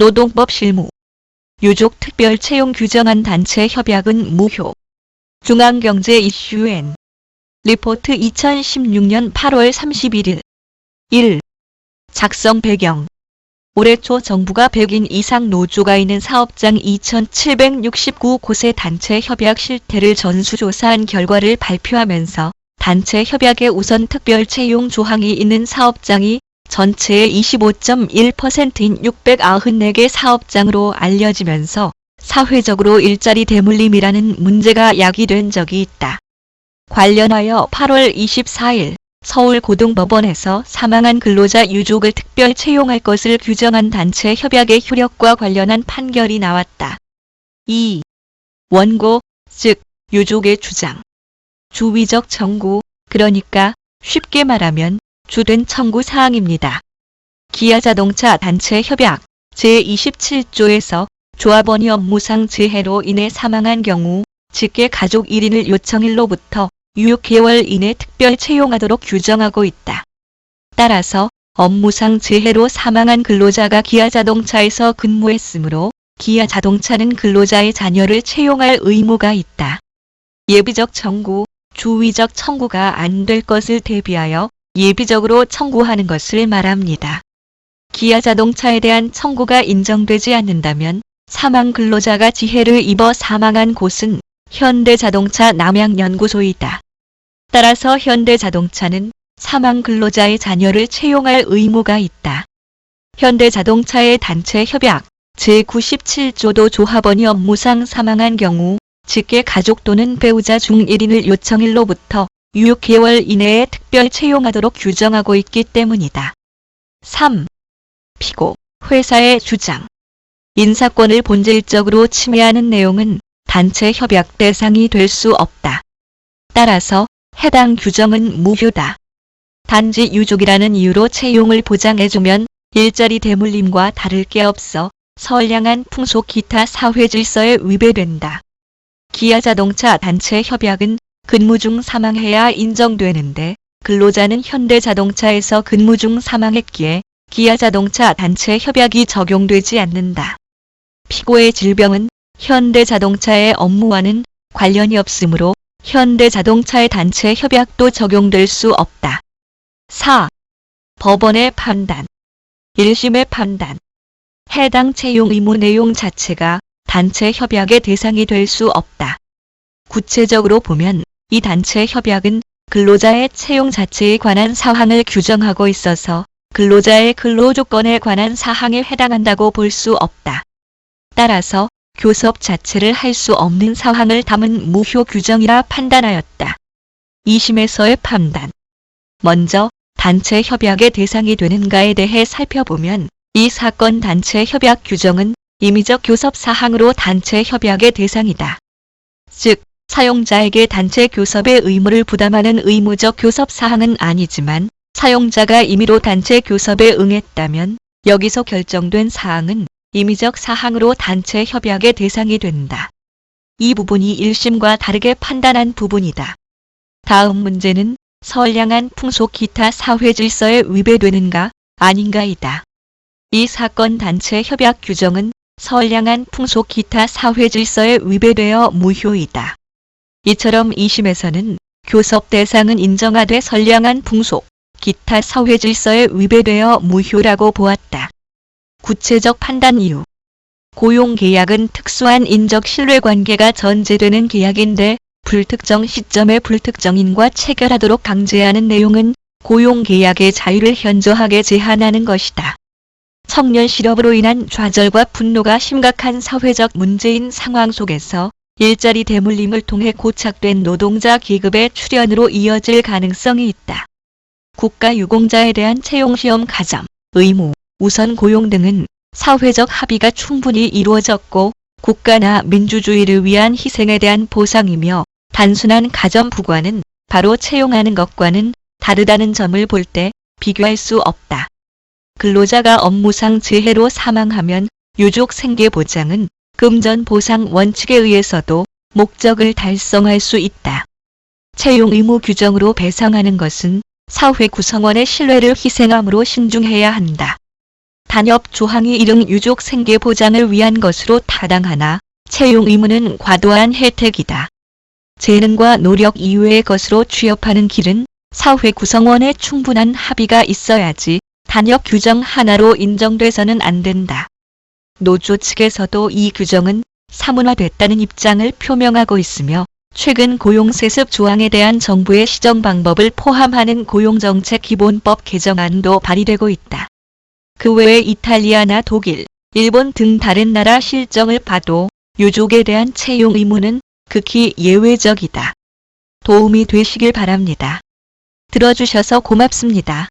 노동법 실무. 유족 특별 채용 규정안 단체 협약은 무효. 중앙경제 이슈N. 리포트 2016년 8월 31일. 1. 작성 배경. 올해 초 정부가 100인 이상 노조가 있는 사업장 2,769곳의 단체 협약 실태를 전수조사한 결과를 발표하면서 단체 협약에 우선 특별 채용 조항이 있는 사업장이 전체의 25.1%인 694개 사업장으로 알려지면서 사회적으로 일자리 대물림이라는 문제가 야기된 적이 있다. 관련하여 8월 24일 서울고등법원에서 사망한 근로자 유족을 특별 채용할 것을 규정한 단체 협약의 효력과 관련한 판결이 나왔다. 2. 원고, 즉 유족의 주장. 주위적 청구, 그러니까 쉽게 말하면 주된 청구 사항입니다. 기아자동차 단체 협약 제27조에서 조합원이 업무상 재해로 인해 사망한 경우 직계 가족 1인을 요청일로부터 6개월 이내 특별 채용하도록 규정하고 있다. 따라서 업무상 재해로 사망한 근로자가 기아자동차에서 근무했으므로 기아자동차는 근로자의 자녀를 채용할 의무가 있다. 예비적 청구, 주위적 청구가 안 될 것을 대비하여 예비적으로 청구하는 것을 말합니다. 기아자동차에 대한 청구가 인정되지 않는다면 사망 근로자가 지해를 입어 사망한 곳은 현대자동차 남양연구소이다. 따라서 현대자동차는 사망 근로자의 자녀를 채용할 의무가 있다. 현대자동차의 단체 협약 제97조도 조합원이 업무상 사망한 경우 직계 가족 또는 배우자 중 1인을 요청일로부터 6개월 이내에 특별 채용하도록 규정하고 있기 때문이다. 3. 피고, 회사의 주장. 인사권을 본질적으로 침해하는 내용은 단체 협약 대상이 될 수 없다. 따라서 해당 규정은 무효다. 단지 유족이라는 이유로 채용을 보장해주면 일자리 대물림과 다를 게 없어 선량한 풍속 기타 사회질서에 위배된다. 기아자동차 단체 협약은 근무 중 사망해야 인정되는데 근로자는 현대자동차에서 근무 중 사망했기에 기아자동차 단체 협약이 적용되지 않는다. 피고의 질병은 현대자동차의 업무와는 관련이 없으므로 현대자동차의 단체 협약도 적용될 수 없다. 4. 법원의 판단. 1심의 판단. 해당 채용 의무 내용 자체가 단체 협약의 대상이 될 수 없다. 구체적으로 보면 이 단체 협약은 근로자의 채용 자체에 관한 사항을 규정하고 있어서 근로자의 근로조건에 관한 사항에 해당한다고 볼 수 없다. 따라서 교섭 자체를 할 수 없는 사항을 담은 무효 규정이라 판단하였다. 2심에서의 판단. 먼저 단체 협약의 대상이 되는가에 대해 살펴보면 이 사건 단체 협약 규정은 임의적 교섭 사항으로 단체 협약의 대상이다. 즉, 사용자에게 단체 교섭의 의무를 부담하는 의무적 교섭 사항은 아니지만 사용자가 임의로 단체 교섭에 응했다면 여기서 결정된 사항은 임의적 사항으로 단체 협약의 대상이 된다. 이 부분이 1심과 다르게 판단한 부분이다. 다음 문제는 선량한 풍속 기타 사회질서에 위배되는가 아닌가이다. 이 사건 단체 협약 규정은 선량한 풍속 기타 사회질서에 위배되어 무효이다. 이처럼 2심에서는 교섭 대상은 인정하되 선량한 풍속, 기타 사회질서에 위배되어 무효라고 보았다. 구체적 판단 이유. 고용계약은 특수한 인적 신뢰관계가 전제되는 계약인데 불특정 시점에 불특정인과 체결하도록 강제하는 내용은 고용계약의 자유를 현저하게 제한하는 것이다. 청년 실업으로 인한 좌절과 분노가 심각한 사회적 문제인 상황 속에서 일자리 대물림을 통해 고착된 노동자 계급의 출현으로 이어질 가능성이 있다. 국가유공자에 대한 채용시험 가점, 의무, 우선 고용 등은 사회적 합의가 충분히 이루어졌고 국가나 민주주의를 위한 희생에 대한 보상이며 단순한 가점 부과는 바로 채용하는 것과는 다르다는 점을 볼 때 비교할 수 없다. 근로자가 업무상 재해로 사망하면 유족 생계보장은 금전 보상 원칙에 의해서도 목적을 달성할 수 있다. 채용 의무 규정으로 배상하는 것은 사회 구성원의 신뢰를 희생함으로 신중해야 한다. 단협 조항이 이른 유족 생계 보장을 위한 것으로 타당하나 채용 의무는 과도한 혜택이다. 재능과 노력 이외의 것으로 취업하는 길은 사회 구성원의 충분한 합의가 있어야지 단협 규정 하나로 인정돼서는 안 된다. 노조 측에서도 이 규정은 사문화됐다는 입장을 표명하고 있으며 최근 고용세습 조항에 대한 정부의 시정 방법을 포함하는 고용정책 기본법 개정안도 발의되고 있다. 그 외에 이탈리아나 독일, 일본 등 다른 나라 실정을 봐도 유족에 대한 채용 의무는 극히 예외적이다. 도움이 되시길 바랍니다. 들어주셔서 고맙습니다.